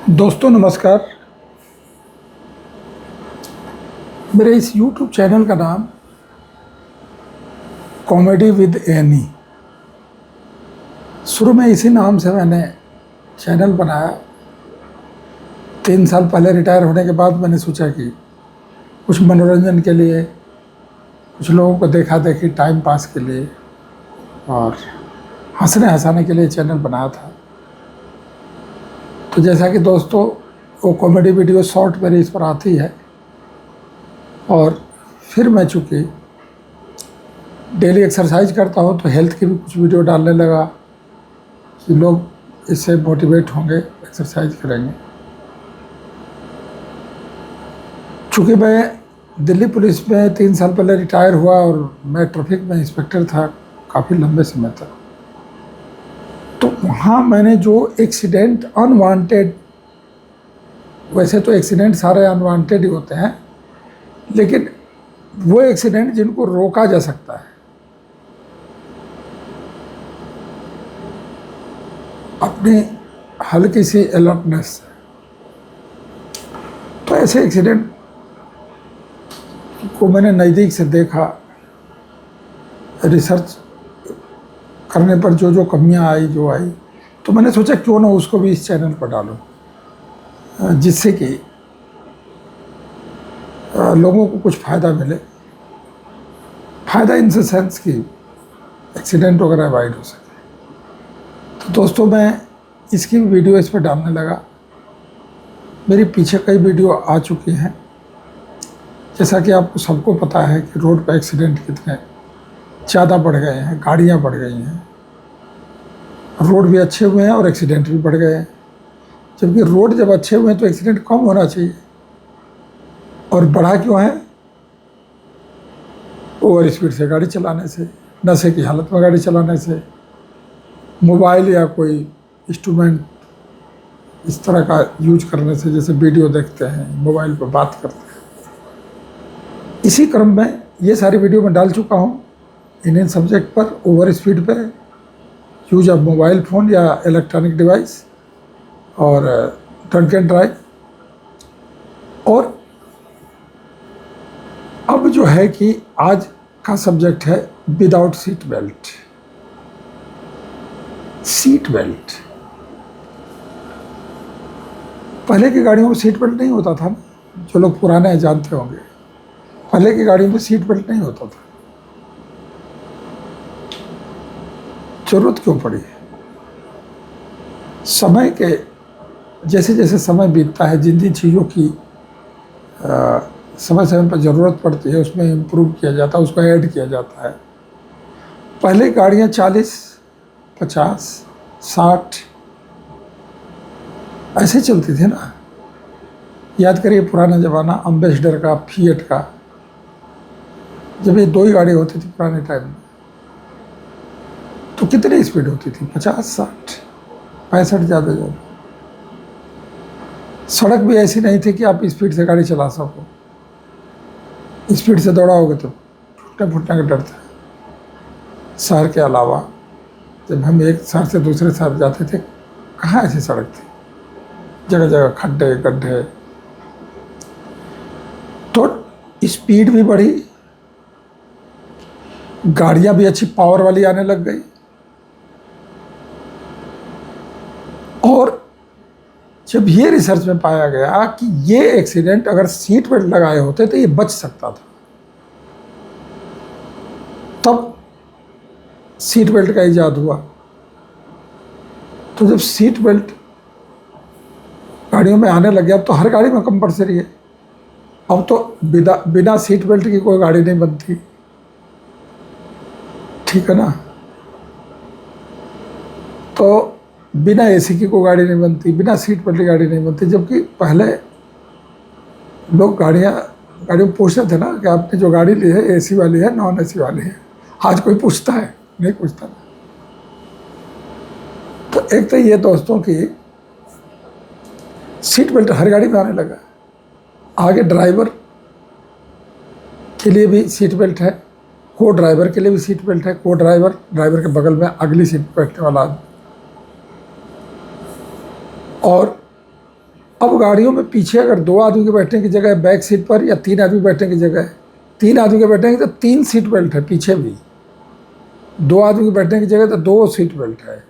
दोस्तों नमस्कार। मेरे इस YouTube चैनल का नाम कॉमेडी विद एनी। शुरू में इसी नाम से मैंने चैनल बनाया। 3 साल पहले रिटायर होने के बाद मैंने सोचा कि कुछ मनोरंजन के लिए, कुछ लोगों को देखा देखी टाइम पास के लिए और हंसने हंसाने के लिए चैनल बनाया था। तो जैसा कि दोस्तों वो कॉमेडी वीडियो शॉर्ट मेरी इस पर आती है और फिर मैं चूँकि डेली एक्सरसाइज करता हूँ तो हेल्थ की भी कुछ वीडियो डालने लगा कि लोग इससे मोटिवेट होंगे, एक्सरसाइज करेंगे। चूँकि मैं दिल्ली पुलिस में 3 साल पहले रिटायर हुआ और मैं ट्रैफिक में इंस्पेक्टर था काफ़ी लंबे समय तक, तो वहाँ मैंने जो एक्सीडेंट अनवांटेड, वैसे तो एक्सीडेंट सारे अनवांटेड ही होते हैं, लेकिन वो एक्सीडेंट जिनको रोका जा सकता है, अपनी हल्की सी अलर्टनेस से, तो ऐसे एक्सीडेंट को मैंने नज़दीक से देखा। रिसर्च करने पर जो जो कमियां आई, तो मैंने सोचा क्यों ना उसको भी इस चैनल पर डालूं, जिससे कि लोगों को कुछ फ़ायदा मिले। फ़ायदा इन द सेंस कि एक्सीडेंट वगैरह अवॉइड हो सके। तो दोस्तों मैं इसकी वीडियो इस पर डालने लगा। मेरे पीछे कई वीडियो आ चुकी हैं। जैसा कि आपको सबको पता है कि रोड पर एक्सीडेंट कितने ज़्यादा बढ़ गए हैं, गाड़ियाँ बढ़ गई हैं, रोड भी अच्छे हुए हैं और एक्सीडेंट भी बढ़ गए हैं। जबकि रोड जब अच्छे हुए हैं तो एक्सीडेंट कम होना चाहिए, और बढ़ा क्यों है? ओवर स्पीड से गाड़ी चलाने से, नशे की हालत में गाड़ी चलाने से, मोबाइल या कोई इंस्ट्रूमेंट इस तरह का यूज करने से, जैसे वीडियो देखते हैं, मोबाइल पर बात करते हैं। इसी क्रम में ये सारी वीडियो मैं डाल चुका हूँ इन सब्जेक्ट पर, ओवर स्पीड पे, यूज ऑफ मोबाइल फ़ोन या इलेक्ट्रॉनिक डिवाइस, और ड्रंक एंड ड्राइव। और अब जो है कि आज का सब्जेक्ट है without seat belt. Seat belt, पहले की गाड़ियों में सीट बेल्ट नहीं होता था। जो लोग पुराने हैं जानते होंगे, पहले की गाड़ियों में सीट बेल्ट नहीं होता था। जरूरत क्यों पड़ी? समय के जैसे जैसे समय बीतता है, जिन जिन चीज़ों की समय समय पर ज़रूरत पड़ती है उसमें इम्प्रूव किया जाता है, उसको ऐड किया जाता है। पहले गाड़ियाँ 40, 50, 60 ऐसे चलती थी ना। याद करिए पुराना ज़माना, अम्बेसडर का, फिएट का, जब ये 2 ही गाड़ी होती थी पुराने टाइम में, तो कितनी स्पीड होती थी? 50, 60, 65 ज़्यादा। सड़क भी ऐसी नहीं थी कि आप स्पीड से गाड़ी चला सको। स्पीड से दौड़ाओगे तो टूटने फूटने का डर था। शहर के अलावा जब हम एक शहर से दूसरे शहर जाते थे, कहाँ ऐसी सड़क थी? जगह जगह खड्डे गड्ढे। तो स्पीड भी बढ़ी, गाड़ियाँ भी अच्छी पावर वाली आने लग गई, और जब ये रिसर्च में पाया गया कि ये एक्सीडेंट अगर सीट बेल्ट लगाए होते तो ये बच सकता था, तब सीट बेल्ट का इजाद हुआ। तो जब सीट बेल्ट गाड़ियों में आने लग गया, अब तो हर गाड़ी में कंपलसरी है। अब तो बिना सीट बेल्ट की कोई गाड़ी नहीं बनती, ठीक है ना? तो बिना एसी की कोई गाड़ी नहीं बनती, बिना सीट बेल्ट की गाड़ी नहीं बनती। जबकि पहले लोग गाड़ियों में पूछते थे ना कि आपने जो गाड़ी ली है एसी वाली है, नॉन एसी वाली है। आज कोई पूछता है? नहीं पूछता। तो एक तो ये दोस्तों की सीट बेल्ट हर गाड़ी में आने लगा। आगे ड्राइवर के लिए भी सीट बेल्ट है, को ड्राइवर के लिए भी सीट बेल्ट है। को ड्राइवर के बगल में अगली सीट पर बैठने वाला आदमी, और अब गाड़ियों में पीछे अगर 2 आदमी के बैठने की जगह है बैक सीट पर, या 3 आदमी बैठने की जगह है, 3 आदमी के बैठने की तो 3 सीट बेल्ट है पीछे भी, 2 आदमी के बैठने की जगह तो 2 सीट बेल्ट है।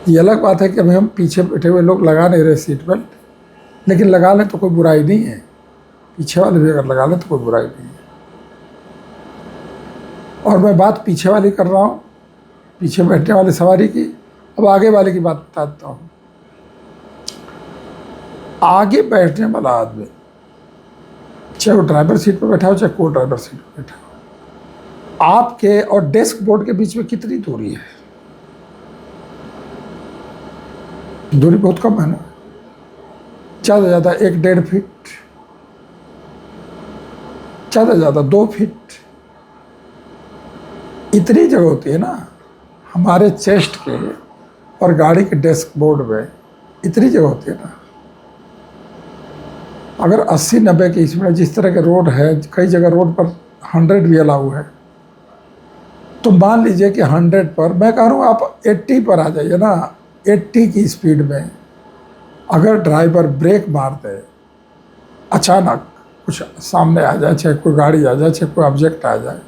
ये अलग बात है कि अभी हम पीछे बैठे हुए लोग लगा नहीं रहे सीट बेल्ट, लेकिन लगा लें तो कोई बुराई नहीं है, पीछे वाले भी अगर लगा लें तो कोई बुराई नहीं है। और मैं बात पीछे वाली कर रहा हूँ, पीछे बैठने वाली सवारी की। अब आगे वाले की बात बताता हूँ। आगे बैठने वाला आदमी, चाहे वो ड्राइवर सीट पर बैठा हो चाहे को ड्राइवर सीट पर बैठा हो, आपके और डेस्क बोर्ड के बीच में कितनी दूरी है? दूरी बहुत कम है ना, ज़्यादा से ज़्यादा 1-1.5 फीट, ज़्यादा से ज़्यादा 2 फीट, इतनी जगह होती है ना हमारे चेस्ट के और गाड़ी के डेस्क बोर्ड में, इतनी जगह होती है ना। अगर 80-90 की स्पीड, जिस तरह के रोड है, कई जगह रोड पर 100 भी अलाउ है, तो मान लीजिए कि 100 पर, मैं कह रहा हूँ आप 80 पर आ जाइए ना, 80 की स्पीड में अगर ड्राइवर ब्रेक मार दे, अचानक कुछ सामने आ जाए, चाहे कोई गाड़ी आ जाए, चाहे कोई ऑब्जेक्ट आ जाए,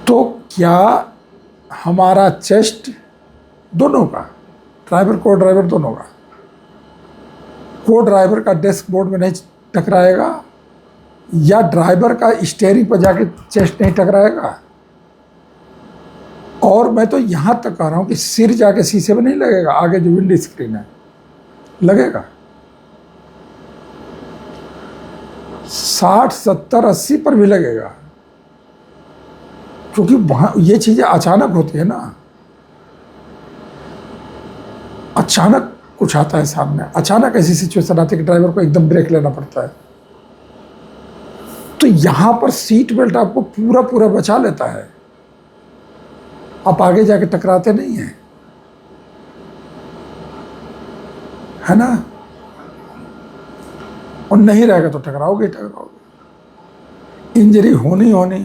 तो क्या हमारा चेस्ट दोनों का, ड्राइवर को ड्राइवर दोनों का, को ड्राइवर का डेस्क बोर्ड में नहीं टकराएगा, या ड्राइवर का स्टीयरिंग पर जाके चेस्ट नहीं टकराएगा? और मैं तो यहाँ तक कह रहा हूँ कि सिर जाके शीशे में नहीं लगेगा, आगे जो विंड स्क्रीन है लगेगा। 60, 70, 80 पर भी लगेगा, क्योंकि वहाँ ये चीज़ें अचानक होती है ना, अचानक कुछ आता है सामने, अचानक ऐसी सिचुएशन आती है कि ड्राइवर को एकदम ब्रेक लेना पड़ता है। तो यहाँ पर सीट बेल्ट आपको पूरा पूरा बचा लेता है, आप आगे जाके टकराते नहीं हैं, है ना। और नहीं रहेगा तो टकराओगे टकराओगे, इंजरी होनी होनी।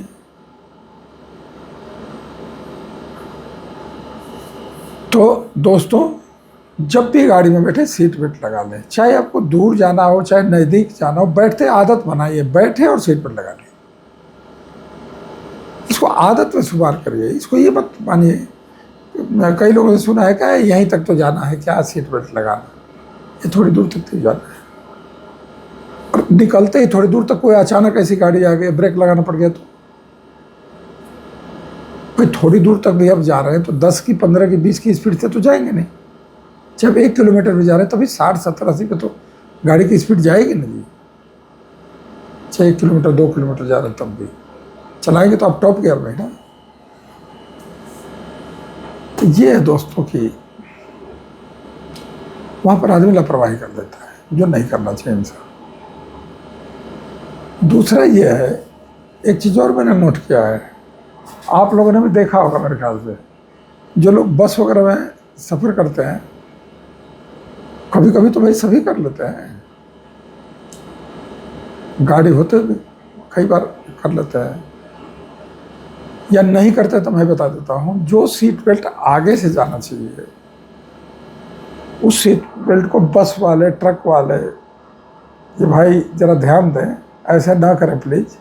तो दोस्तों, जब भी गाड़ी में बैठे सीट बेल्ट लगा लें, चाहे आपको दूर जाना हो चाहे नज़दीक जाना हो, बैठते आदत बनाइए, बैठे और सीट बेल्ट लगा लें, इसको आदत में शुमार करिए। इसको ये मत मानिए, कई लोगों से सुना है क्या यहीं तक तो जाना है, क्या सीट बेल्ट लगाना, ये थोड़ी दूर तक तो जाना है, और निकलते ही थोड़ी दूर तक कोई अचानक ऐसी गाड़ी आ गई, ब्रेक लगाना पड़ गया, तो भाई थोड़ी दूर तक भी अब जा रहे हैं तो 10 की 15 की 20 की स्पीड से तो जाएंगे नहीं। जब 1 किलोमीटर भी जा रहे हैं तभी 60, 70, 80 पे तो गाड़ी की स्पीड जाएगी नहीं। चाहे 1 किलोमीटर 2 किलोमीटर जा रहे हैं तब भी चलाएंगे तो आप टॉप गियर में ना। तो ये है दोस्तों कि वहाँ पर आदमी लापरवाही कर देता है, जो नहीं करना चाहिए इंसान। दूसरा ये है, एक चीज़ और मैंने नोट किया है, आप लोगों ने भी देखा होगा मेरे ख्याल से, जो लोग बस वगैरह में सफ़र करते हैं, कभी कभी तो भाई सभी कर लेते हैं, गाड़ी होते भी कई बार कर लेते हैं, या नहीं करते तो मैं बता देता हूँ। जो सीट बेल्ट आगे से जाना चाहिए, उस सीट बेल्ट को बस वाले, ट्रक वाले, ये भाई ज़रा ध्यान दें, ऐसा ना करें प्लीज़।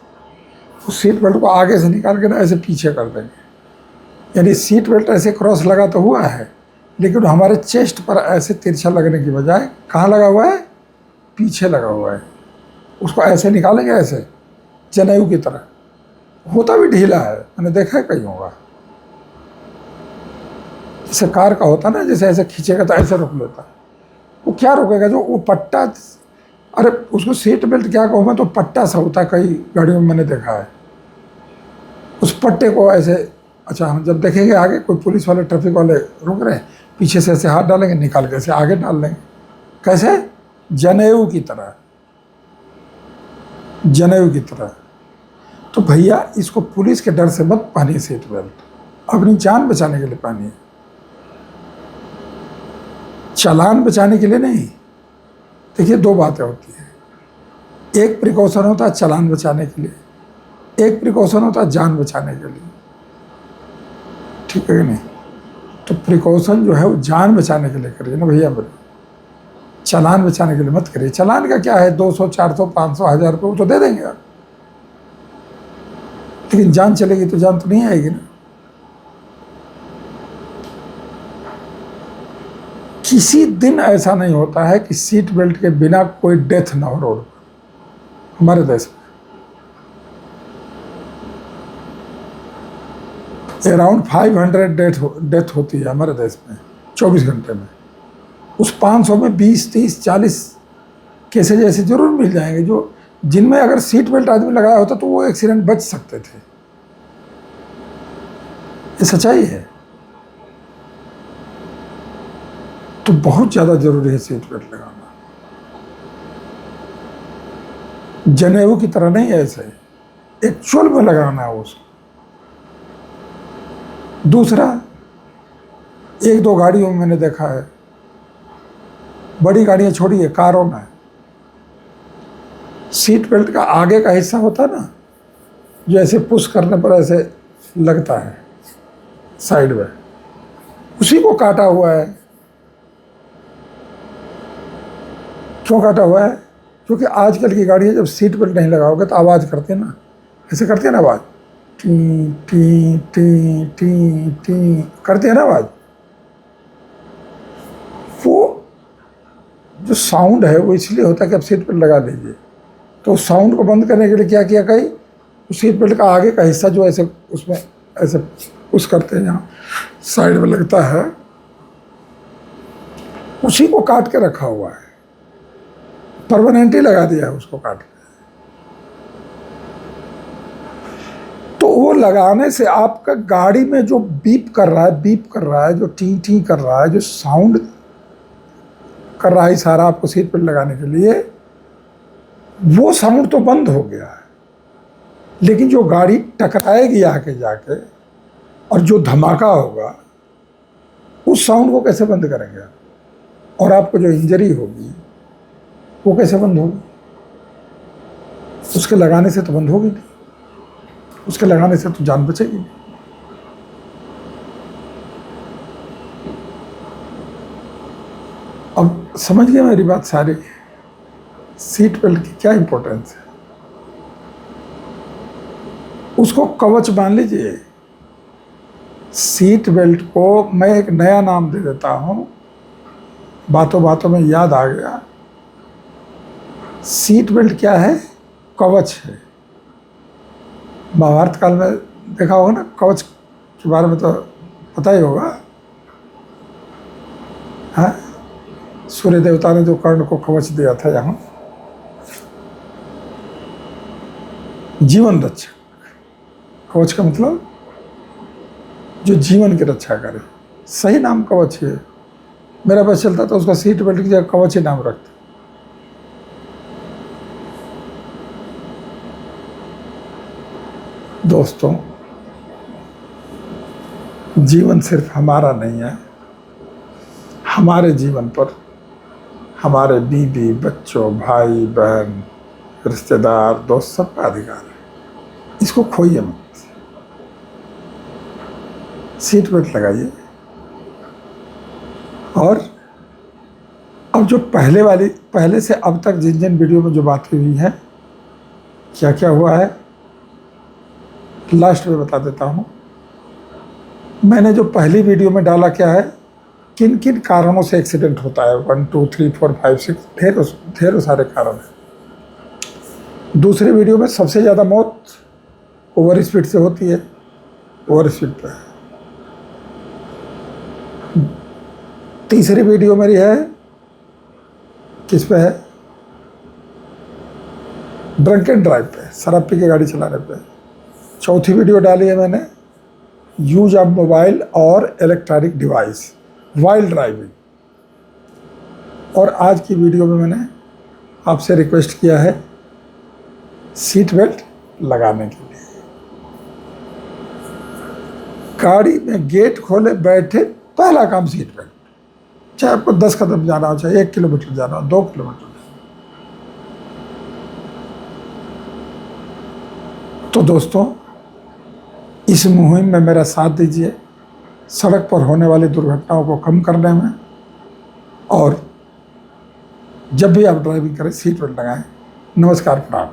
उस सीट बेल्ट को आगे से निकाल के ना ऐसे पीछे कर देंगे, यानी सीट बेल्ट ऐसे क्रॉस लगा तो हुआ है, लेकिन हमारे चेस्ट पर ऐसे तिरछा लगने की बजाय कहाँ लगा हुआ है? पीछे लगा हुआ है। उसको ऐसे निकालेंगे, ऐसे जनेऊ की तरह, होता भी ढीला है, मैंने देखा है कहीं होगा, जैसे कार का होता ना, जैसे ऐसे खींचेगा तो ऐसे रोक लेता है। वो क्या रोकेगा? जो वो पट्टा, अरे उसको सीट बेल्ट क्या कहूँ मैं, तो पट्टा सा होता है, कई गाड़ियों में मैंने देखा है। उस पट्टे को ऐसे, अच्छा हम जब देखेंगे आगे कोई पुलिस वाले, ट्रैफिक वाले रुक रहे हैं, पीछे से ऐसे हाथ डालेंगे, निकाल के ऐसे आगे डाल लेंगे, कैसे? जनेऊ की तरह, जनेऊ की तरह। तो भैया इसको पुलिस के डर से मत पहनिए सीट बेल्ट, अपनी जान बचाने के लिए पहनिए, चालान बचाने के लिए नहीं। देखिए, 2 बातें होती हैं, एक प्रिकॉशन होता है चालान बचाने के लिए, एक प्रिकॉशन होता है जान बचाने के लिए, ठीक है कि नहीं? तो प्रिकॉशन जो है वो जान बचाने के लिए करिए ना भैया मेरे, चालान बचाने के लिए मत करिए। चालान का क्या है, 200 400 500 1000 रुपये वो तो दे देंगे आप, लेकिन जान चलेगी तो जान तो नहीं आएगी ना। किसी दिन ऐसा नहीं होता है कि सीट बेल्ट के बिना कोई डेथ ना हो रोड पर हमारे देश में। अराउंड 500 डेथ होती है हमारे देश में 24 घंटे में। उस 500 में 20 30 40 केसेज ऐसे जरूर मिल जाएंगे जो जिनमें अगर सीट बेल्ट आदमी लगाया होता तो वो एक्सीडेंट बच सकते थे। ये सच्चाई है। तो बहुत ज़्यादा जरूरी है सीट बेल्ट लगाना। जनेऊ की तरह नहीं है, ऐसे एक्चुअल में लगाना है उसको। दूसरा, एक दो गाड़ियों में मैंने देखा है, बड़ी गाड़ियां छोड़िए, कारों में सीट बेल्ट का आगे का हिस्सा होता है ना, जो ऐसे पुश करने पर ऐसे लगता है साइड में, उसी को काटा हुआ है। क्यों काटा हुआ है? क्योंकि आजकल की गाड़ियां जब सीट बेल्ट नहीं लगाओगे तो आवाज़ करते हैं ना, ऐसे करते हैं ना आवाज़, T T T T T करते हैं ना आवाज़। वो जो साउंड है वो इसलिए होता है कि आप सीट बेल्ट लगा लीजिए। तो साउंड को बंद करने के लिए क्या किया, कहीं सीट बेल्ट का आगे का हिस्सा जो ऐसे उसमें ऐसे पुश करते हैं, यहाँ साइड में लगता है, उसी को काट के रखा हुआ है, परमानेंट ही लगा दिया है उसको काट के। तो वो लगाने से आपका गाड़ी में जो बीप कर रहा है, जो टी टी कर रहा है, जो साउंड कर रहा है सारा आपको सीट बेल्ट लगाने के लिए, वो साउंड तो बंद हो गया है। लेकिन जो गाड़ी टकराएगी आके जाके और जो धमाका होगा, उस साउंड को कैसे बंद करेंगे आप? और आपको जो इंजरी होगी वो कैसे बंद होगी? उसके लगाने से तो बंद होगी नहीं, उसके लगाने से तो जान बचेगी नहीं। अब समझ गए मेरी बात सारी, सीट बेल्ट की क्या इंपॉर्टेंस है। उसको कवच मान लीजिए। सीट बेल्ट को मैं एक नया नाम दे देता हूं, बातों बातों में याद आ गया। सीट बेल्ट क्या है? कवच है। महाभारत काल में देखा होगा ना, कवच के बारे में तो पता ही होगा। हाँ, सूर्य देवता ने जो कर्ण को कवच दिया था, यहाँ जीवन रक्षक। कवच का मतलब जो जीवन की रक्षा करे, सही नाम कवच है। मेरा बस चलता तो उसका सीट बेल्ट की जगह कवच ही नाम रखता। दोस्तों, जीवन सिर्फ हमारा नहीं है, हमारे जीवन पर हमारे बीवी, बच्चों, भाई बहन, रिश्तेदार, दोस्त, सबका अधिकार है। इसको खोइए मत। सीट बेल्ट लगाइए। और अब जो पहले से अब तक जिन जिन वीडियो में जो बातें हुई हैं, क्या क्या हुआ है, लास्ट में बता देता हूँ। मैंने जो पहली वीडियो में डाला क्या है, किन किन कारणों से एक्सीडेंट होता है, 1 2 3 4 5 6 ढेरों सारे कारण हैं। दूसरी वीडियो में सबसे ज़्यादा मौत ओवर स्पीड से होती है, ओवर स्पीड पे। तीसरी वीडियो मेरी है, किस पे है? ड्रंक एंड ड्राइव पे, शराब पी के गाड़ी चलाने पे। चौथी वीडियो डाली है मैंने, यूज ऑफ मोबाइल और इलेक्ट्रॉनिक डिवाइस वाइल ड्राइविंग। और आज की वीडियो में मैंने आपसे रिक्वेस्ट किया है सीट बेल्ट लगाने के लिए। गाड़ी में गेट खोले बैठे पहला काम सीट बेल्ट, चाहे आपको 10 कदम जाना हो, चाहे 1 किलोमीटर जाना हो, 2 किलोमीटर। तो दोस्तों, इस मुहिम में मेरा साथ दीजिए, सड़क पर होने वाली दुर्घटनाओं को कम करने में, और जब भी आप ड्राइविंग करें सीट बेल्ट लगाएं। नमस्कार, प्रणाम।